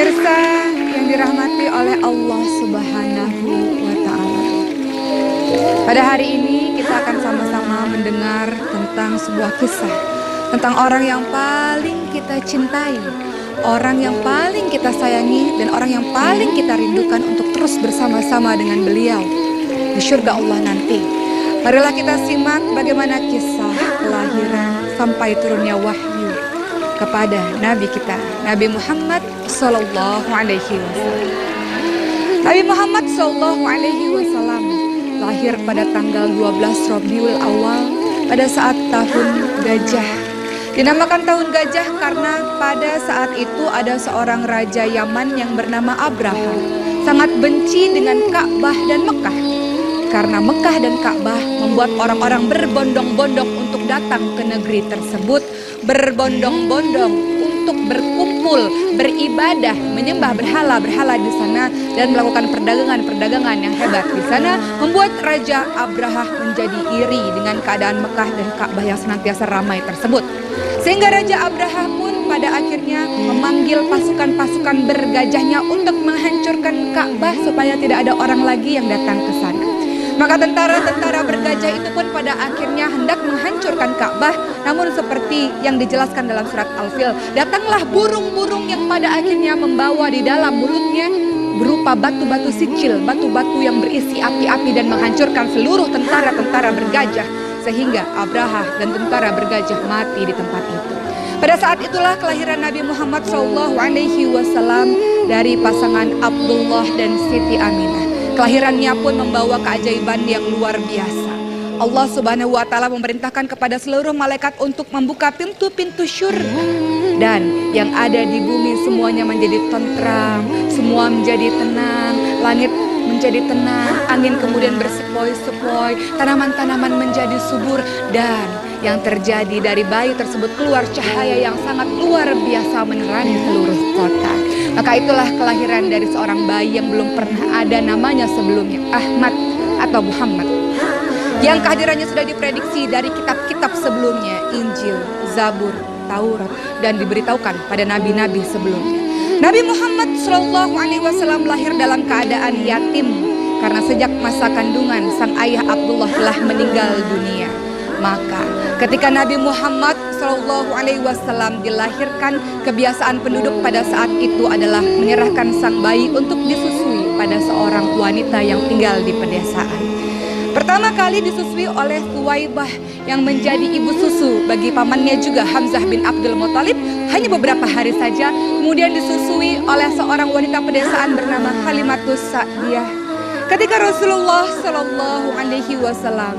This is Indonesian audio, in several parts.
Pemirsa yang dirahmati oleh Allah Subhanahu wa Ta'ala, pada hari ini kita akan sama-sama mendengar tentang sebuah kisah tentang orang yang paling kita cintai, orang yang paling kita sayangi, dan orang yang paling kita rindukan untuk terus bersama-sama dengan beliau di surga Allah nanti. Marilah kita simak bagaimana kisah kelahiran sampai turunnya wahyu kepada Nabi kita, Nabi Muhammad Sallallahu Alaihi Wasallam. Nabi Muhammad Sallallahu Alaihi Wasallam lahir pada tanggal 12 Rabiul Awal pada saat tahun gajah. Dinamakan tahun gajah karena pada saat itu ada seorang raja Yaman yang bernama Abraha, sangat benci dengan Ka'bah dan Mekah. Karena Mekah dan Ka'bah membuat orang-orang berbondong-bondong untuk datang ke negeri tersebut, berbondong-bondong untuk berkumpul, beribadah, menyembah berhala-berhala di sana dan melakukan perdagangan-perdagangan yang hebat di sana, membuat Raja Abraha menjadi iri dengan keadaan Mekah dan Ka'bah yang senantiasa ramai tersebut. Sehingga Raja Abraha pun pada akhirnya memanggil pasukan-pasukan bergajahnya untuk menghancurkan Ka'bah supaya tidak ada orang lagi yang datang ke sana. Maka tentara-tentara bergajah itu pun pada akhirnya hendak menghancurkan Ka'bah. Namun seperti yang dijelaskan dalam surat Al-Fil, datanglah burung-burung yang pada akhirnya membawa di dalam mulutnya berupa batu-batu sicil, batu-batu yang berisi api-api dan menghancurkan seluruh tentara-tentara bergajah. Sehingga Abraha dan tentara bergajah mati di tempat itu. Pada saat itulah kelahiran Nabi Muhammad SAW dari pasangan Abdullah dan Siti Aminah. Kelahirannya pun membawa keajaiban yang luar biasa. Allah Subhanahu wa Ta'ala memerintahkan kepada seluruh malaikat untuk membuka pintu-pintu syurga. Dan yang ada di bumi semuanya menjadi tentram, semua menjadi tenang, langit menjadi tenang, angin kemudian bersepoi-sepoi, tanaman-tanaman menjadi subur, dan yang terjadi dari bayi tersebut keluar cahaya yang sangat luar biasa menerangi seluruh kota. Maka itulah kelahiran dari seorang bayi yang belum pernah ada namanya sebelumnya, Ahmad atau Muhammad, yang kehadirannya sudah diprediksi dari kitab-kitab sebelumnya, Injil, Zabur, Taurat, dan diberitahukan pada nabi-nabi sebelumnya. Nabi Muhammad SAW lahir dalam keadaan yatim karena sejak masa kandungan sang ayah Abdullah telah meninggal dunia. Maka ketika Nabi Muhammad SAW dilahirkan, kebiasaan penduduk pada saat itu adalah menyerahkan sang bayi untuk disusui pada seorang wanita yang tinggal di pedesaan. Pertama kali disusui oleh Suwaibah yang menjadi ibu susu bagi pamannya juga Hamzah bin Abdul Muthalib hanya beberapa hari saja. Kemudian disusui oleh seorang wanita pedesaan bernama Halimatus Sa'diyah. Ketika Rasulullah SAW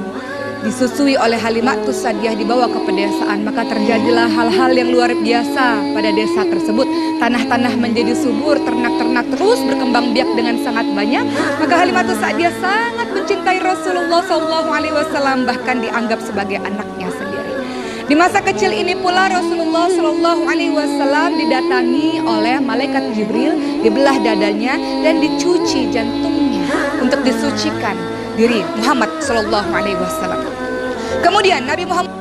disusui oleh Halimatus Sa'diyah dibawa ke pedesaan, maka terjadilah hal-hal yang luar biasa pada desa tersebut. Tanah-tanah menjadi subur, ternak-ternak terus berkembang biak dengan sangat banyak. Maka Halimatus Sa'diyah sangat mencintai Rasulullah SAW, bahkan dianggap sebagai anaknya sendiri. Di masa kecil ini pula Rasulullah SAW didatangi oleh malaikat Jibril, dibelah dadanya dan dicuci jantungnya untuk disucikan diri Muhammad SAW. Kemudian Nabi Muhammad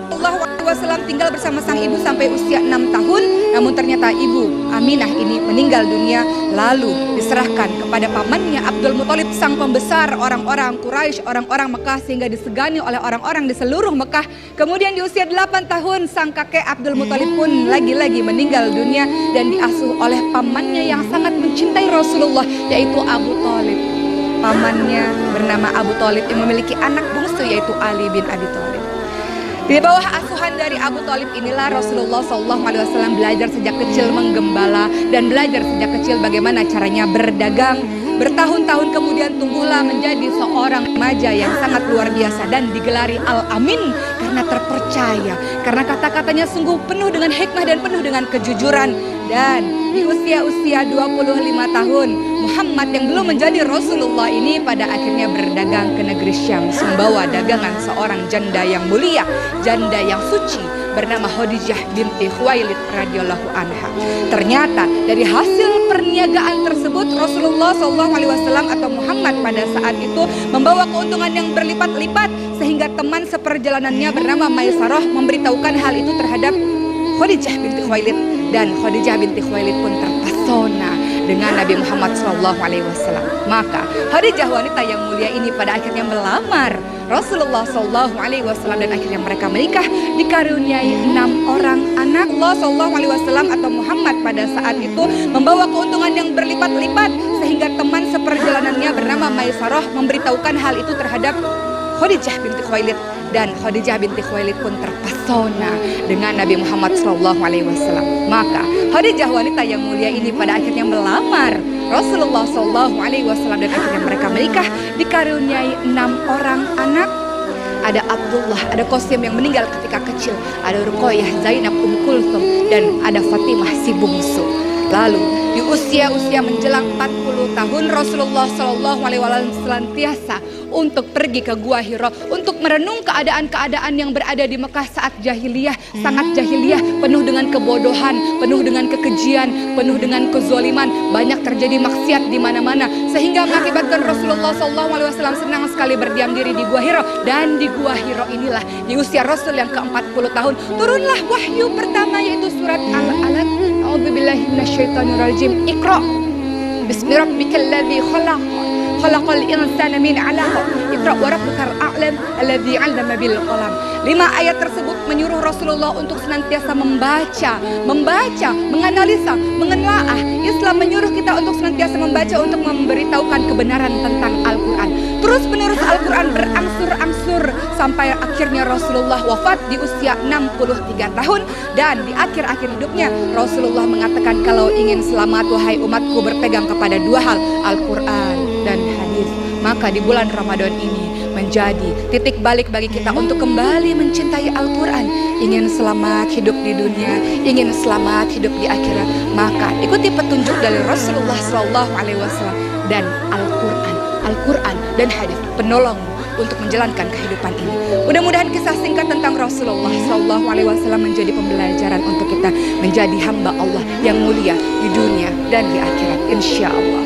SAW tinggal bersama sang ibu sampai usia 6 tahun. Namun ternyata ibu Aminah ini meninggal dunia, lalu diserahkan kepada pamannya Abdul Muthalib, sang pembesar orang-orang Quraisy, orang-orang Mekah, sehingga disegani oleh orang-orang di seluruh Mekah. Kemudian di usia 8 tahun sang kakek Abdul Muthalib pun lagi-lagi meninggal dunia dan diasuh oleh pamannya yang sangat mencintai Rasulullah, yaitu Abu Thalib. Pamannya bernama Abu Thalib yang memiliki anak bungsu yaitu Ali bin Abi Thalib. Di bawah asuhan dari Abu Thalib inilah Rasulullah SAW belajar sejak kecil menggembala dan belajar sejak kecil bagaimana caranya berdagang. Bertahun-tahun kemudian tumbuhlah menjadi seorang remaja yang sangat luar biasa dan digelari Al-Amin karena terpercaya, karena kata-katanya sungguh penuh dengan hikmah dan penuh dengan kejujuran. Dan di usia-usia 25 tahun, Muhammad yang belum menjadi Rasulullah ini pada akhirnya berdagang ke negeri Syam, membawa dagangan seorang janda yang mulia, janda yang suci bernama Khadijah binti Khuwailid radhiyallahu anha. Ternyata dari hasil perniagaan tersebut Rasulullah SAW atau Muhammad pada saat itu membawa keuntungan yang berlipat-lipat, sehingga teman seperjalanannya bernama Maisarah memberitahukan hal itu terhadap Khadijah binti Khuwailid, dan Khadijah binti Khuwailid pun terpesona dengan Nabi Muhammad SAW. Maka Khadijah wanita yang mulia ini pada akhirnya melamar Rasulullah SAW dan akhirnya mereka menikah, dikaruniai 6 orang anak. Allah SAW atau Muhammad pada saat itu membawa keuntungan yang berlipat-lipat sehingga teman seperjalanannya bernama Maisarah memberitahukan hal itu terhadap Khadijah binti Khuwailid, dan Khadijah binti Khuwailid pun terpesona dengan Nabi Muhammad SAW. Maka Khadijah wanita yang mulia ini pada akhirnya melamar Rasulullah SAW dan akhirnya mereka menikah, dikaruniai 6 orang anak. Ada Abdullah, ada Qasim yang meninggal ketika kecil, ada Ruqayyah, Zainab, Kulthum, dan ada Fatimah si bungsu. Lalu di usia-usia menjelang 40 tahun Rasulullah SAW senantiasa untuk pergi ke Gua Hira untuk merenung keadaan-keadaan yang berada di Mekah saat jahiliyah, sangat jahiliyah, penuh dengan kebodohan, penuh dengan kekejian, penuh dengan kezaliman, banyak terjadi maksiat di mana-mana sehingga mengakibatkan Rasulullah SAW senang sekali berdiam diri di Gua Hira. Dan di Gua Hira inilah di usia Rasul yang ke-40 tahun turunlah wahyu pertama, yaitu surat Al-Alaq. A'udzubillahi minasyaitonirrajim. Iqra bismi rabbikal ladzi khalaq, khalaqal insana min 'alaq, iqra wa rabbukal a'lam alladzi 'allama bil qalam. 5 ayat tersebut menyuruh Rasulullah untuk senantiasa membaca, menganalisa, menelaah. Islam menyuruh kita untuk senantiasa membaca untuk memberitahukan kebenaran tentang Al-Quran. Terus menerus Al-Quran berangsur-angsur sampai akhirnya Rasulullah wafat di usia 63 tahun. Dan di akhir-akhir hidupnya Rasulullah mengatakan, kalau ingin selamat wahai umatku, berpegang kepada 2 hal, Al-Quran dan hadis. Maka di bulan Ramadan ini menjadi titik balik bagi kita untuk kembali mencintai Al-Quran. Ingin selamat hidup di dunia, ingin selamat hidup di akhirat, maka ikuti petunjuk dari Rasulullah SAW dan Al-Quran dan hadis penolongmu untuk menjalankan kehidupan ini. Mudah-mudahan kisah singkat tentang Rasulullah SAW menjadi pembelajaran untuk kita menjadi hamba Allah yang mulia di dunia dan di akhirat, insya Allah.